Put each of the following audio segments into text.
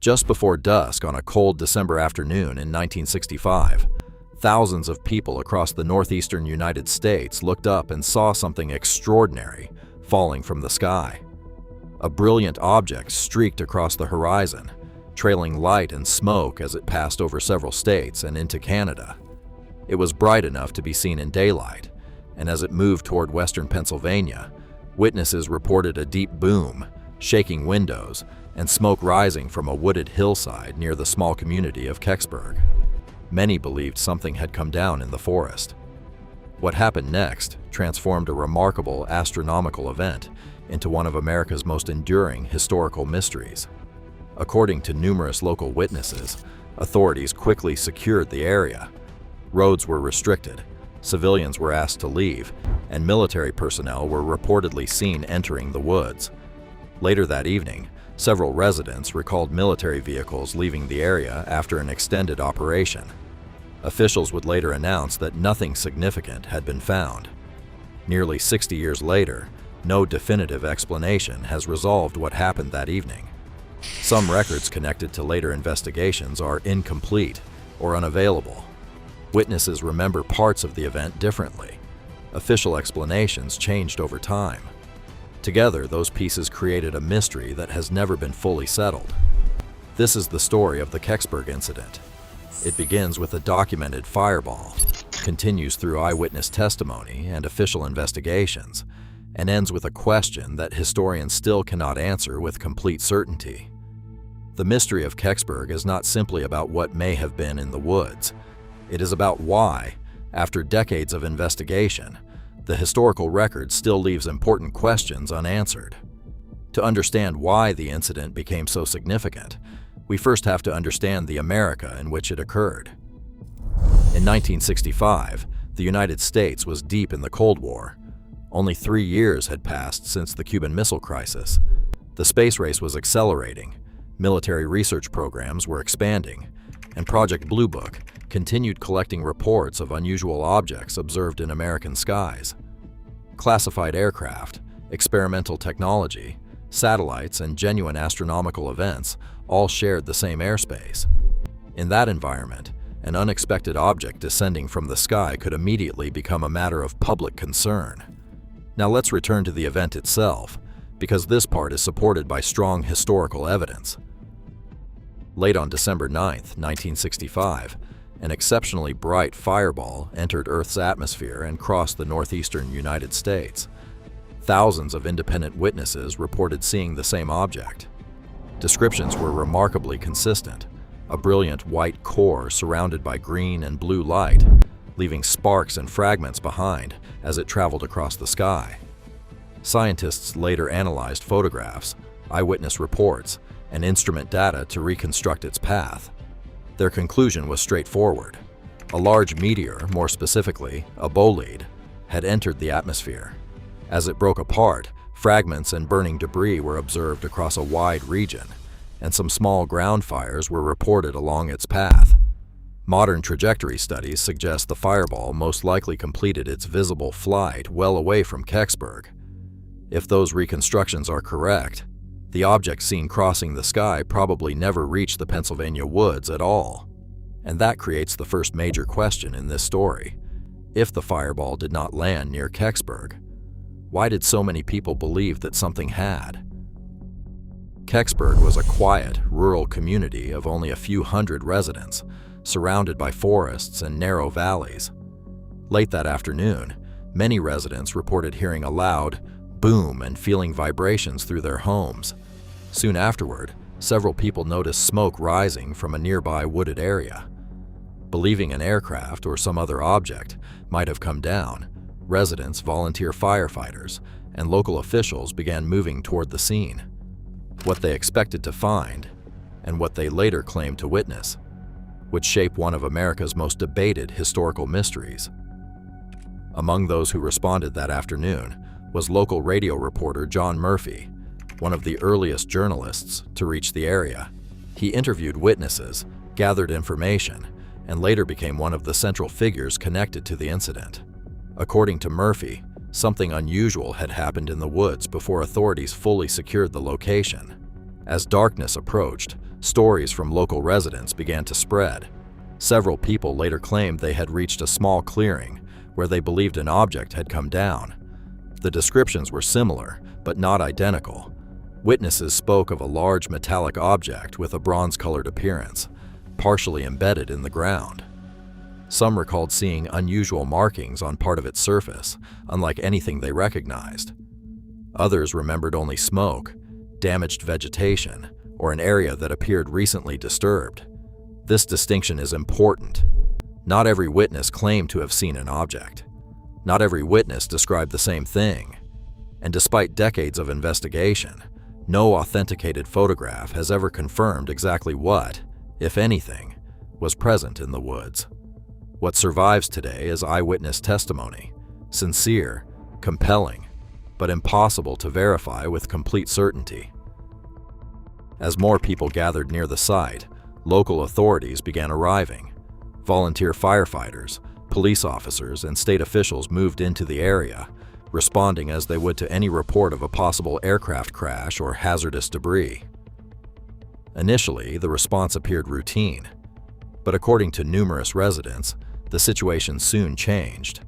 Just before dusk on a cold December afternoon in 1965, thousands of people across the northeastern United States looked up and saw something extraordinary falling from the sky. A brilliant object streaked across the horizon, trailing light and smoke as it passed over several states and into Canada. It was bright enough to be seen in daylight, and as it moved toward western Pennsylvania, witnesses reported a deep boom, shaking windows, and smoke rising from a wooded hillside near the small community of Kecksburg. Many believed something had come down in the forest. What happened next transformed a remarkable astronomical event into one of America's most enduring historical mysteries. According to numerous local witnesses, authorities quickly secured the area. Roads were restricted, civilians were asked to leave, and military personnel were reportedly seen entering the woods. Later that evening, several residents recalled military vehicles leaving the area after an extended operation. Officials would later announce that nothing significant had been found. Nearly 60 years later, no definitive explanation has resolved what happened that evening. Some records connected to later investigations are incomplete or unavailable. Witnesses remember parts of the event differently. Official explanations changed over time. Together, those pieces created a mystery that has never been fully settled. This is the story of the Kecksburg Incident. It begins with a documented fireball, continues through eyewitness testimony and official investigations, and ends with a question that historians still cannot answer with complete certainty. The mystery of Kecksburg is not simply about what may have been in the woods. It is about why, after decades of investigation, the historical record still leaves important questions unanswered. To understand why the incident became so significant, we first have to understand the America in which it occurred. In 1965, the United States was deep in the Cold War. Only 3 years had passed since the Cuban Missile Crisis. The space race was accelerating, military research programs were expanding, and Project Blue Book continued collecting reports of unusual objects observed in American skies. Classified aircraft, experimental technology, satellites, and genuine astronomical events all shared the same airspace. In that environment, an unexpected object descending from the sky could immediately become a matter of public concern. Now let's return to the event itself, because this part is supported by strong historical evidence. Late on December 9, 1965, an exceptionally bright fireball entered Earth's atmosphere and crossed the northeastern United States. Thousands of independent witnesses reported seeing the same object. Descriptions were remarkably consistent: a brilliant white core surrounded by green and blue light, leaving sparks and fragments behind as it traveled across the sky. Scientists later analyzed photographs, eyewitness reports, and instrument data to reconstruct its path. Their conclusion was straightforward. A large meteor, more specifically, a bolide, had entered the atmosphere. As it broke apart, fragments and burning debris were observed across a wide region, and some small ground fires were reported along its path. Modern trajectory studies suggest the fireball most likely completed its visible flight well away from Kecksburg. If those reconstructions are correct, the object seen crossing the sky probably never reached the Pennsylvania woods at all. And that creates the first major question in this story. If the fireball did not land near Kecksburg, why did so many people believe that something had? Kecksburg was a quiet, rural community of only a few hundred residents, surrounded by forests and narrow valleys. Late that afternoon, many residents reported hearing a loud boom and feeling vibrations through their homes. Soon afterward, several people noticed smoke rising from a nearby wooded area. Believing an aircraft or some other object might have come down, residents, volunteer firefighters, and local officials began moving toward the scene. What they expected to find, and what they later claimed to witness, would shape one of America's most debated historical mysteries. Among those who responded that afternoon was local radio reporter John Murphy, one of the earliest journalists to reach the area. He interviewed witnesses, gathered information, and later became one of the central figures connected to the incident. According to Murphy, something unusual had happened in the woods before authorities fully secured the location. As darkness approached, Stories from local residents began to spread. Several people later claimed they had reached a small clearing where they believed an object had come down. The descriptions were similar, but not identical. Witnesses spoke of a large metallic object with a bronze-colored appearance, partially embedded in the ground. Some recalled seeing unusual markings on part of its surface, unlike anything they recognized. Others remembered only smoke, damaged vegetation, or an area that appeared recently disturbed. This distinction is important. Not every witness claimed to have seen an object. Not every witness described the same thing. And despite decades of investigation, no authenticated photograph has ever confirmed exactly what, if anything, was present in the woods. What survives today is eyewitness testimony, sincere, compelling, but impossible to verify with complete certainty. As more people gathered near the site, local authorities began arriving. Volunteer firefighters, police officers, and state officials moved into the area, responding as they would to any report of a possible aircraft crash or hazardous debris. Initially, the response appeared routine, but according to numerous residents, the situation soon changed.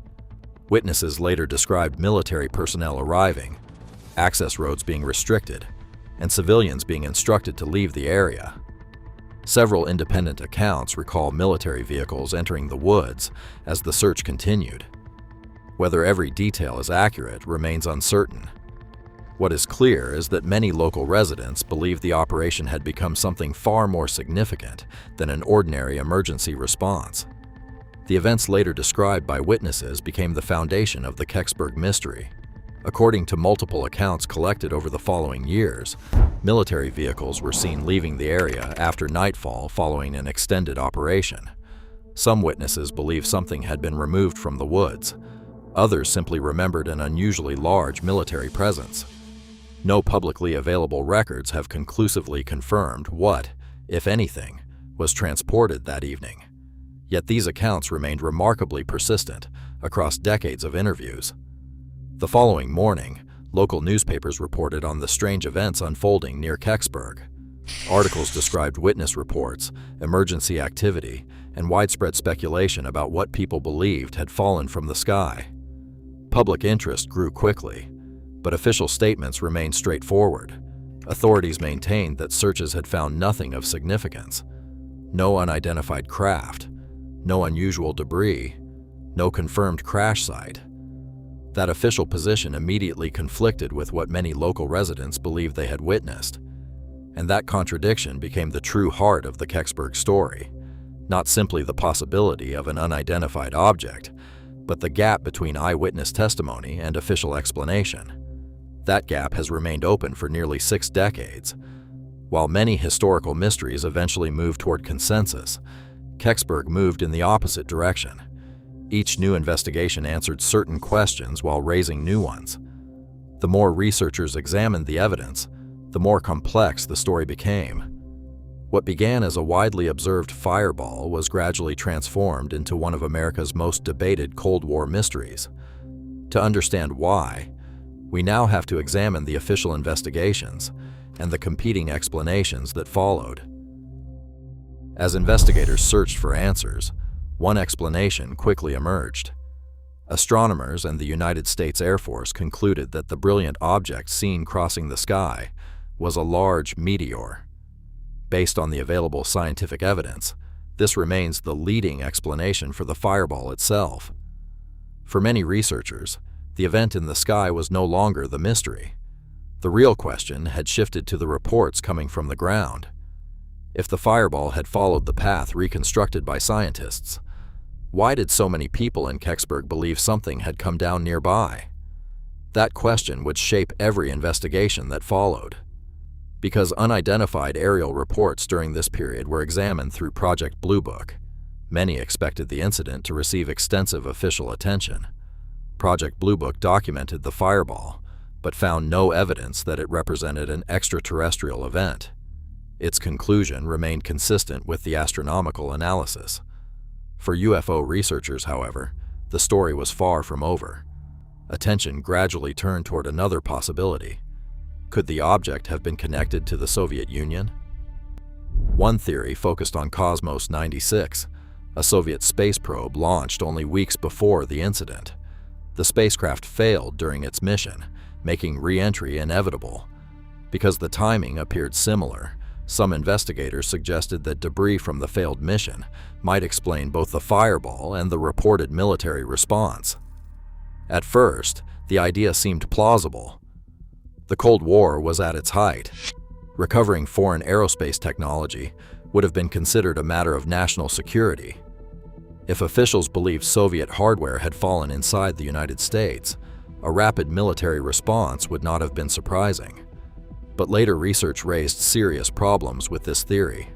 Witnesses later described military personnel arriving, access roads being restricted, and civilians being instructed to leave the area. Several independent accounts recall military vehicles entering the woods as the search continued. Whether every detail is accurate remains uncertain. What is clear is that many local residents believe the operation had become something far more significant than an ordinary emergency response. The events later described by witnesses became the foundation of the Kecksburg mystery. According to multiple accounts collected over the following years, military vehicles were seen leaving the area after nightfall following an extended operation. Some witnesses believe something had been removed from the woods. Others simply remembered an unusually large military presence. No publicly available records have conclusively confirmed what, if anything, was transported that evening. Yet these accounts remained remarkably persistent across decades of interviews. The following morning, local newspapers reported on the strange events unfolding near Kecksburg. Articles described witness reports, emergency activity, and widespread speculation about what people believed had fallen from the sky. Public interest grew quickly, but official statements remained straightforward. Authorities maintained that searches had found nothing of significance. No unidentified craft, no unusual debris, no confirmed crash site. That official position immediately conflicted with what many local residents believed they had witnessed. And that contradiction became the true heart of the Kecksburg story. Not simply the possibility of an unidentified object, but the gap between eyewitness testimony and official explanation. That gap has remained open for nearly 6 decades. While many historical mysteries eventually moved toward consensus, Kecksburg moved in the opposite direction. Each new investigation answered certain questions while raising new ones. The more researchers examined the evidence, the more complex the story became. What began as a widely observed fireball was gradually transformed into one of America's most debated Cold War mysteries. To understand why, we now have to examine the official investigations and the competing explanations that followed. As investigators searched for answers, one explanation quickly emerged. Astronomers and the United States Air Force concluded that the brilliant object seen crossing the sky was a large meteor. Based on the available scientific evidence, this remains the leading explanation for the fireball itself. For many researchers, the event in the sky was no longer the mystery. The real question had shifted to the reports coming from the ground. If the fireball had followed the path reconstructed by scientists, why did so many people in Kecksburg believe something had come down nearby? That question would shape every investigation that followed. Because unidentified aerial reports during this period were examined through Project Blue Book, many expected the incident to receive extensive official attention. Project Blue Book documented the fireball, but found no evidence that it represented an extraterrestrial event. Its conclusion remained consistent with the astronomical analysis. For UFO researchers, however, the story was far from over. Attention gradually turned toward another possibility. Could the object have been connected to the Soviet Union? One theory focused on Cosmos 96, a Soviet space probe launched only weeks before the incident. The spacecraft failed during its mission, making re-entry inevitable. Because the timing appeared similar, some investigators suggested that debris from the failed mission might explain both the fireball and the reported military response. At first, the idea seemed plausible. The Cold War was at its height. Recovering foreign aerospace technology would have been considered a matter of national security. If officials believed Soviet hardware had fallen inside the United States, a rapid military response would not have been surprising. But later research raised serious problems with this theory.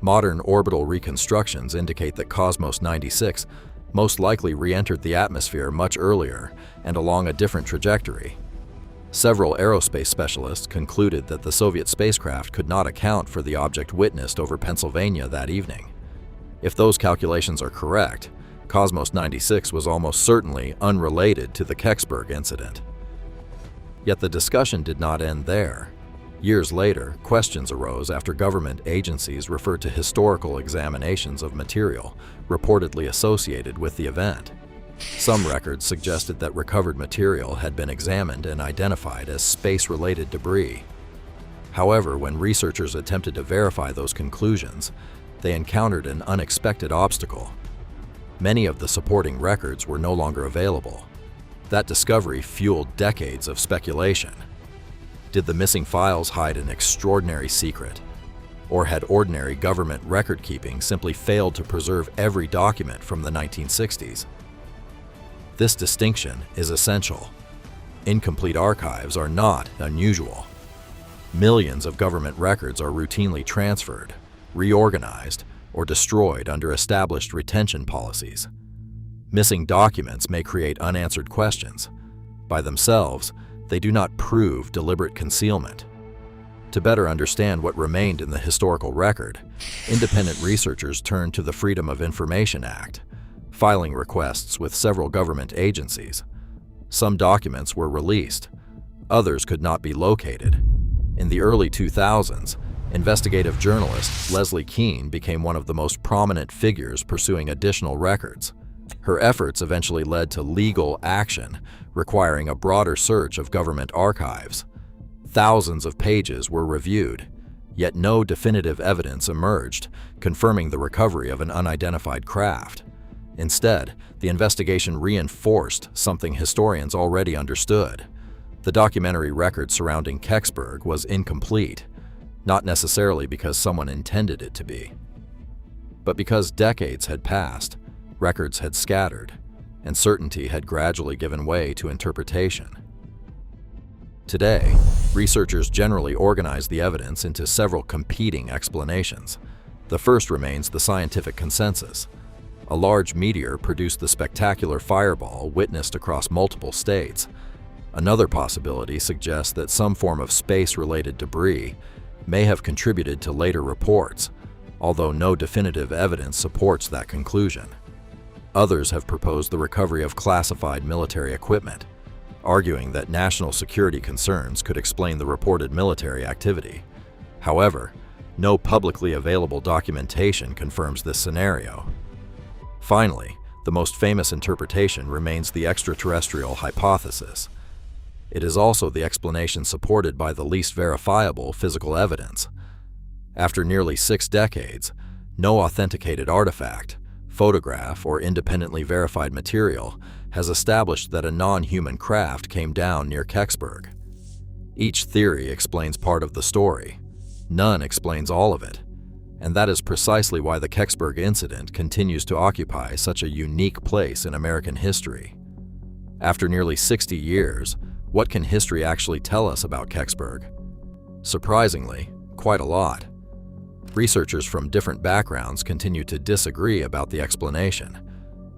Modern orbital reconstructions indicate that Cosmos 96 most likely re-entered the atmosphere much earlier and along a different trajectory. Several aerospace specialists concluded that the Soviet spacecraft could not account for the object witnessed over Pennsylvania that evening. If those calculations are correct, Cosmos 96 was almost certainly unrelated to the Kecksburg Incident. Yet the discussion did not end there. Years later, questions arose after government agencies referred to historical examinations of material reportedly associated with the event. Some records suggested that recovered material had been examined and identified as space-related debris. However, when researchers attempted to verify those conclusions, they encountered an unexpected obstacle. Many of the supporting records were no longer available. That discovery fueled decades of speculation. Did the missing files hide an extraordinary secret? Or had ordinary government record-keeping simply failed to preserve every document from the 1960s? This distinction is essential. Incomplete archives are not unusual. Millions of government records are routinely transferred, reorganized, or destroyed under established retention policies. Missing documents may create unanswered questions. By themselves, they do not prove deliberate concealment. To better understand what remained in the historical record, independent researchers turned to the Freedom of Information Act, filing requests with several government agencies. Some documents were released. Others could not be located. In the early 2000s, investigative journalist Leslie Kean became one of the most prominent figures pursuing additional records. Her efforts eventually led to legal action, requiring a broader search of government archives. Thousands of pages were reviewed, yet no definitive evidence emerged, confirming the recovery of an unidentified craft. Instead, the investigation reinforced something historians already understood. The documentary record surrounding Kecksburg was incomplete, not necessarily because someone intended it to be, but because decades had passed, records had scattered, and certainty had gradually given way to interpretation. Today, researchers generally organize the evidence into several competing explanations. The first remains the scientific consensus. A large meteor produced the spectacular fireball witnessed across multiple states. Another possibility suggests that some form of space-related debris may have contributed to later reports, although no definitive evidence supports that conclusion. Others have proposed the recovery of classified military equipment, arguing that national security concerns could explain the reported military activity. However, no publicly available documentation confirms this scenario. Finally, the most famous interpretation remains the extraterrestrial hypothesis. It is also the explanation supported by the least verifiable physical evidence. After nearly 6 decades, no authenticated artifact, photograph, or independently verified material has established that a non-human craft came down near Kecksburg. Each theory explains part of the story. None explains all of it. And that is precisely why the Kecksburg Incident continues to occupy such a unique place in American history. After nearly 60 years, what can history actually tell us about Kecksburg? Surprisingly, quite a lot. Researchers from different backgrounds continue to disagree about the explanation,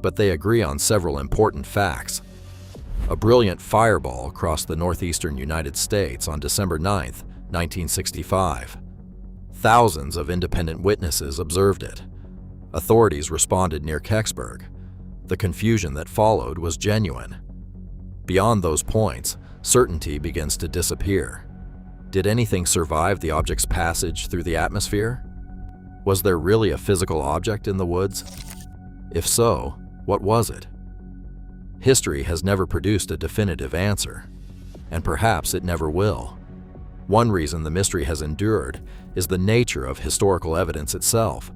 but they agree on several important facts. A brilliant fireball crossed the northeastern United States on December 9, 1965. Thousands of independent witnesses observed it. Authorities responded near Kecksburg. The confusion that followed was genuine. Beyond those points, certainty begins to disappear. Did anything survive the object's passage through the atmosphere? Was there really a physical object in the woods? If so, what was it? History has never produced a definitive answer, and perhaps it never will. One reason the mystery has endured is the nature of historical evidence itself.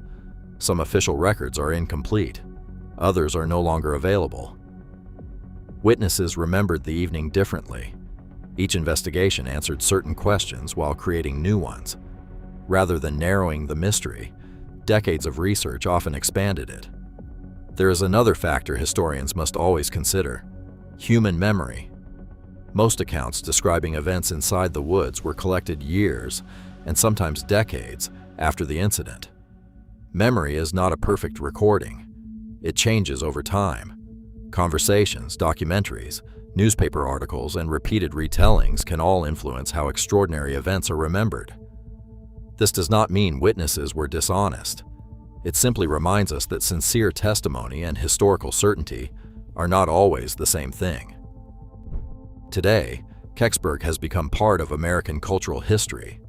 Some official records are incomplete, others are no longer available. Witnesses remembered the evening differently. Each investigation answered certain questions while creating new ones. Rather than narrowing the mystery, decades of research often expanded it. There is another factor historians must always consider: human memory. Most accounts describing events inside the woods were collected years, and sometimes decades, after the incident. Memory is not a perfect recording. It changes over time. Conversations, documentaries, newspaper articles, and repeated retellings can all influence how extraordinary events are remembered. This does not mean witnesses were dishonest. It simply reminds us that sincere testimony and historical certainty are not always the same thing. Today, Kecksburg has become part of American cultural history.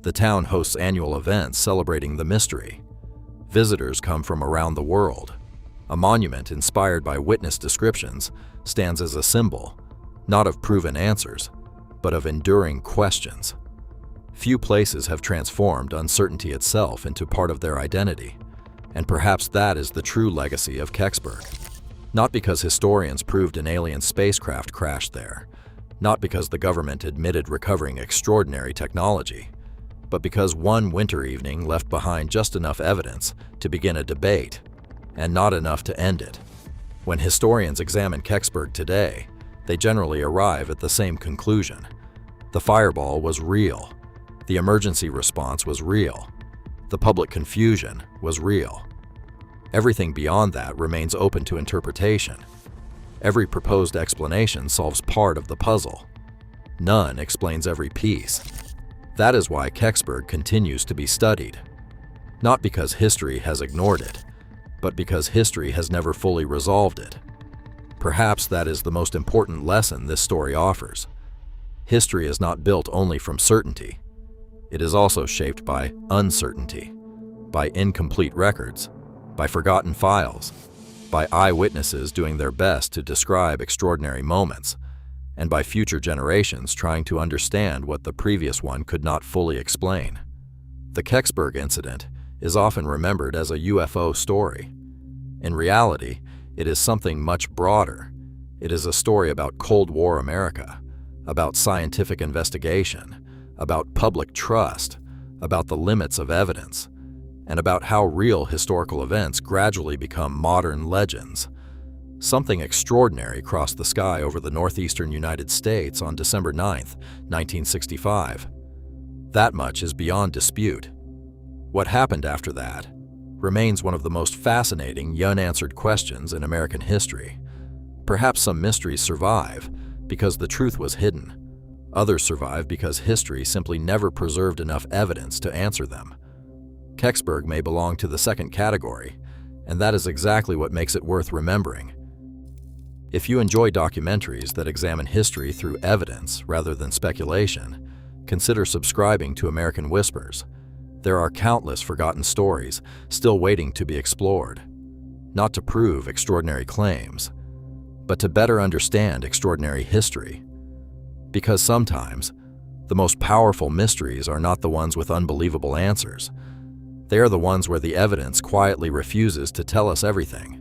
The town hosts annual events celebrating the mystery. Visitors come from around the world. A monument inspired by witness descriptions stands as a symbol, not of proven answers, but of enduring questions. Few places have transformed uncertainty itself into part of their identity, and perhaps that is the true legacy of Kecksburg. Not because historians proved an alien spacecraft crashed there, not because the government admitted recovering extraordinary technology, but because one winter evening left behind just enough evidence to begin a debate, and not enough to end it. When historians examine Kecksburg today, they generally arrive at the same conclusion. The fireball was real. The emergency response was real. The public confusion was real. Everything beyond that remains open to interpretation. Every proposed explanation solves part of the puzzle. None explains every piece. That is why Kecksburg continues to be studied. Not because history has ignored it, but because history has never fully resolved it. Perhaps that is the most important lesson this story offers. History is not built only from certainty. It is also shaped by uncertainty, by incomplete records, by forgotten files, by eyewitnesses doing their best to describe extraordinary moments, and by future generations trying to understand what the previous one could not fully explain. The Kecksburg Incident is often remembered as a UFO story. In reality, it is something much broader. It is a story about Cold War America, about scientific investigation, about public trust, about the limits of evidence, and about how real historical events gradually become modern legends. Something extraordinary crossed the sky over the northeastern United States on December 9, 1965. That much is beyond dispute. What happened after that remains one of the most fascinating, unanswered questions in American history. Perhaps some mysteries survive because the truth was hidden. Others survive because history simply never preserved enough evidence to answer them. Kecksburg may belong to the second category, and that is exactly what makes it worth remembering. If you enjoy documentaries that examine history through evidence rather than speculation, consider subscribing to American Whispers. There are countless forgotten stories still waiting to be explored, not to prove extraordinary claims, but to better understand extraordinary history. Because sometimes, the most powerful mysteries are not the ones with unbelievable answers. They are the ones where the evidence quietly refuses to tell us everything.